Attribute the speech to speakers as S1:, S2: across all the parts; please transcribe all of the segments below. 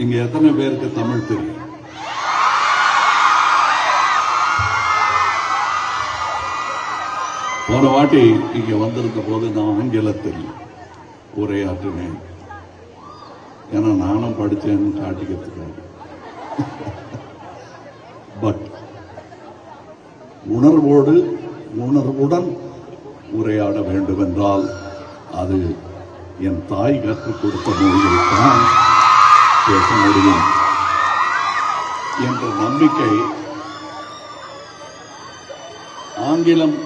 S1: இங்க எத்தனை பேருக்கு தமிழ் தெரியும்? போன வாட்டி இங்க வந்திருந்த போது நான் ஆங்கிலத்தில் உரையாற்றினேன். ஏன்னா நானும் படித்தேன்னு காட்டிக்கிறதுக்காக. பட் உணர்வுடன் உரையாட வேண்டும் என்றால் அது என் தாய் கற்றுக் கொடுத்த மொழியில் தான் பேச முடியும் என்ற நம்பிக்கை ஆங்கிலம்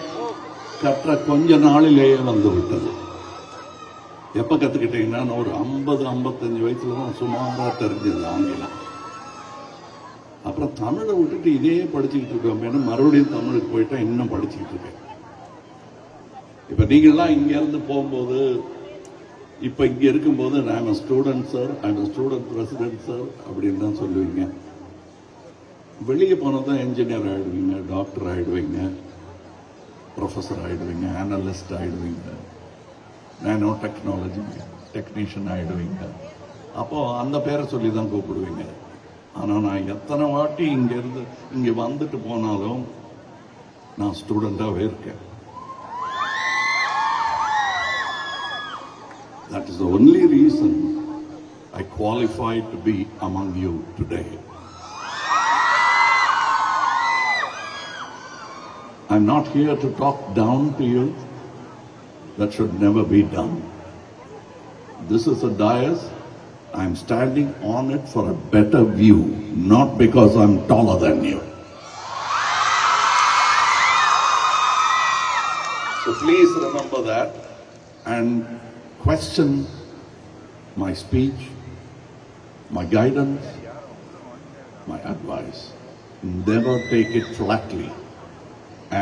S1: கற்ற கொஞ்ச நாளிலேயே வந்துவிட்டது. எப்ப கத்துக்கிட்டீங்கன்னா ஒரு 50-55 வயசுல தான் சுமாரா தெரிஞ்சது ஆங்கிலம். அப்புறம் தமிழை விட்டுட்டு இதே படிச்சுக்கிட்டு இருக்கோம், மறுபடியும் தமிழுக்கு போயிட்டா இன்னும் படிச்சுக்கிட்டு இருக்கேன். இப்ப நீங்கள்லாம் இங்க இருந்து போகும்போது, இப்ப இங்க இருக்கும்போது நான் student sir, student president sir அப்படின்னு தான் சொல்லுவீங்க. வெளியே போனதான் என்ஜினியர் ஆயிடுவீங்க, டாக்டர் ஆயிடுவீங்க, ப்ரொஃபஸர் ஆயிடுவீங்க, அனலிஸ்ட் ஆயிடுவீங்க, நானோ டெக்னாலஜி டெக்னீஷியன் ஆயிடுவீங்க. அப்போ அந்த பேரை சொல்லி தான் கூப்பிடுவீங்க. ஆனா நான் எத்தனை வாட்டி இங்க வந்துட்டு போனாலும் நான் ஸ்டூடெண்டாவே இருக்கேன். That is the only reason I qualified to be among you today. I'm not here to talk down to you. That should never be done. This is a dais. I'm standing on it for a better view, not because I'm taller than you. So please remember that and question my speech, my guidance, my advice. Never take it flatly.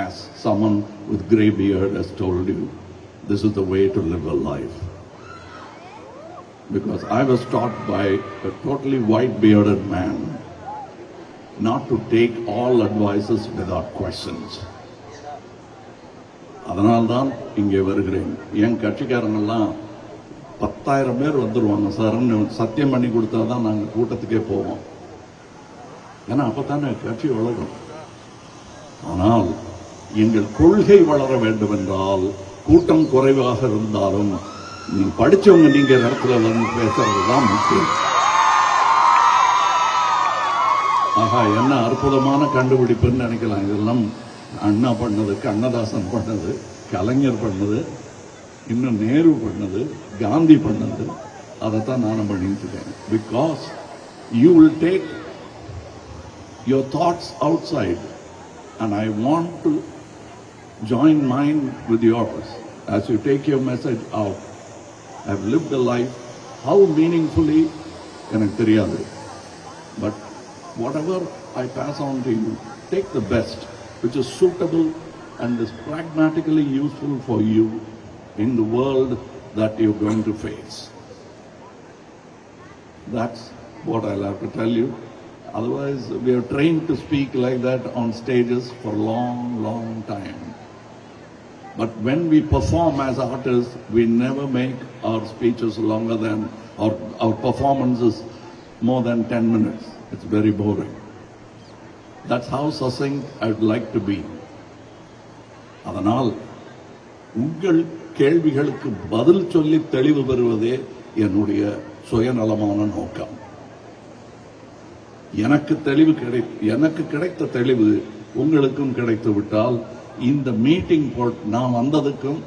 S1: As someone with grey beard has told you, this is the way to live a life. Because I was taught by a totally white-bearded man not to take all advices without questions. அதனால்தான் இங்கே வருகிறேன். என் கட்சிக்காரங்கெல்லாம் 10,000 பேர் வந்துருவாங்க சார்ன்னு சத்தியம் பண்ணி கொடுத்தாதான் நாங்கள் கூட்டத்துக்கே போவோம். ஏன்னா அப்பத்தானே கட்சி வளரும். ஆனால் எங்கள் கொள்கை வளர வேண்டும் என்றால் கூட்டம் குறைவாக இருந்தாலும் நீ படிச்சவங்க நீங்க இடத்துல வந்து பேசுறதுதான் முக்கியம். ஆஹா, என்ன அற்புதமான கண்டுபிடிப்புன்னு நினைக்கலாம். இதெல்லாம் அண்ணா பண்ணது, கண்ணதாசன் பண்ணது, கலைஞர் பண்ணது, இன்னும் நேரு பண்ணது, காந்தி பண்ணது. அதைத்தான் நானும் பண்ணிட்டு இருக்கேன். Because you will take your thoughts outside and I want to join mine with yours as you take your message out. I've lived a life, how meaningfully எனக்கு தெரியாது, but whatever I pass on to you, take the best which is suitable and is pragmatically useful for you in the world that you're going to face. That's what I'll have to tell you. Otherwise, we are trained to speak like that on stages for a long time. But when we perform as artists, we never make our speeches longer than, or our performances more than 10 minutes. It's very boring. That's how succinct I'd like to be. அதனால் உங்கள் கேள்விகளுக்கு பதில் சொல்லி தெளிவு பெறுவதே என்னுடைய சுயநலமான நோக்கம். எனக்கு கிடைத்த தெளிவு உங்களுக்கும் கிடைத்து விட்டால் இந்த மீட்டிங் நான் வந்ததுக்கும்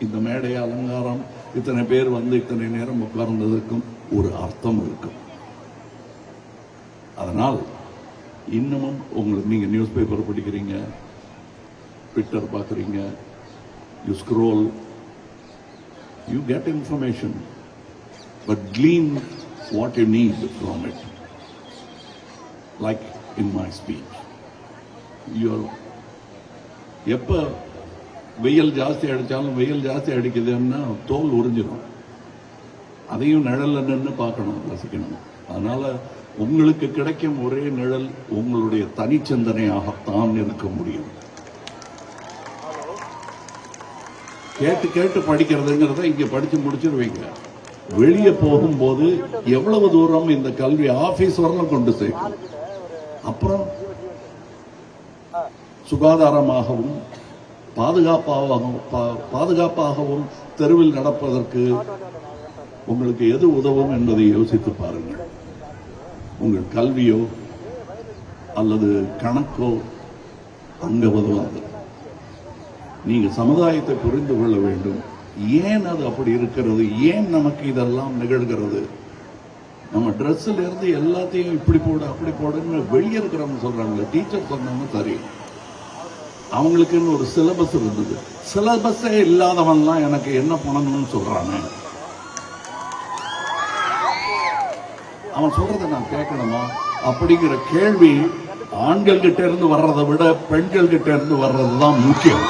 S1: இந்த மேடை அலங்காரம் இத்தனை பேர் வந்து இத்தனை நேரம் உட்கார்ந்ததுக்கும் ஒரு அர்த்தம் இருக்கும். அதனால் இன்னமும் உங்களுக்கு, நீங்க நியூஸ் பேப்பர் படிக்கிறீங்க, ட்விட்டர் பார்க்குறீங்க, you scroll, you get information, but glean what you need from it. Like in my speech, எப்ப வெயில் ஜாஸ்தி அடிச்சாலும், வெயில் ஜாஸ்தி அடிக்குதுன்னா தோல் உறிஞ்சிடும். அதையும் நிழல்ல நின்று பார்க்கணும், ரசிக்கணும். அதனால உங்களுக்கு கிடைக்கும் ஒரே நிழல் உங்களுடைய தனிச்சிந்தனையாகத்தான் இருக்க முடியும். கேட்டு படிக்கிறதுங்கிறத இங்க படிச்சு முடிச்சிருவீங்க. வெளியே போகும்போது எவ்வளவு தூரம் இந்த கல்வி ஆபீஸ் வரலாம் கொண்டு சேர்க்கும். அப்புறம் சுகாதாரமாகவும் பாதுகாப்பாகவும் தெருவில் நடப்பதற்கு உங்களுக்கு எது உதவும் என்பதை யோசித்து பாருங்கள். உங்கள் கல்வியோ அல்லது கணக்கோ அங்க உதவாது. நீங்க சமுதாயத்தை புரிந்து கொள்ள வேண்டும். ஏன் அது அப்படி இருக்கிறது? ஏன் நமக்கு இதெல்லாம் நிகழ்கிறது? நம்ம ட்ரெஸ்ல இருந்து எல்லாத்தையும் இப்படி போடு அப்படி போடுன்னு வெளியே இருக்கிறவங்க சொல்றாங்க. டீச்சர் சொன்னவங்க சரி, அவங்களுக்குன்னு ஒரு சிலபஸ் இருந்தது. சிலபஸே இல்லாதவன்லாம் எனக்கு என்ன பண்ணணும்னு சொல்றாங்க. அவன் சொல்றதை நான் கேட்கணுமா அப்படிங்கிற கேள்வி ஆண்கள் கிட்ட இருந்து வர்றதை விட பெண்கள் கிட்ட இருந்து வர்றதுதான் முக்கியம்.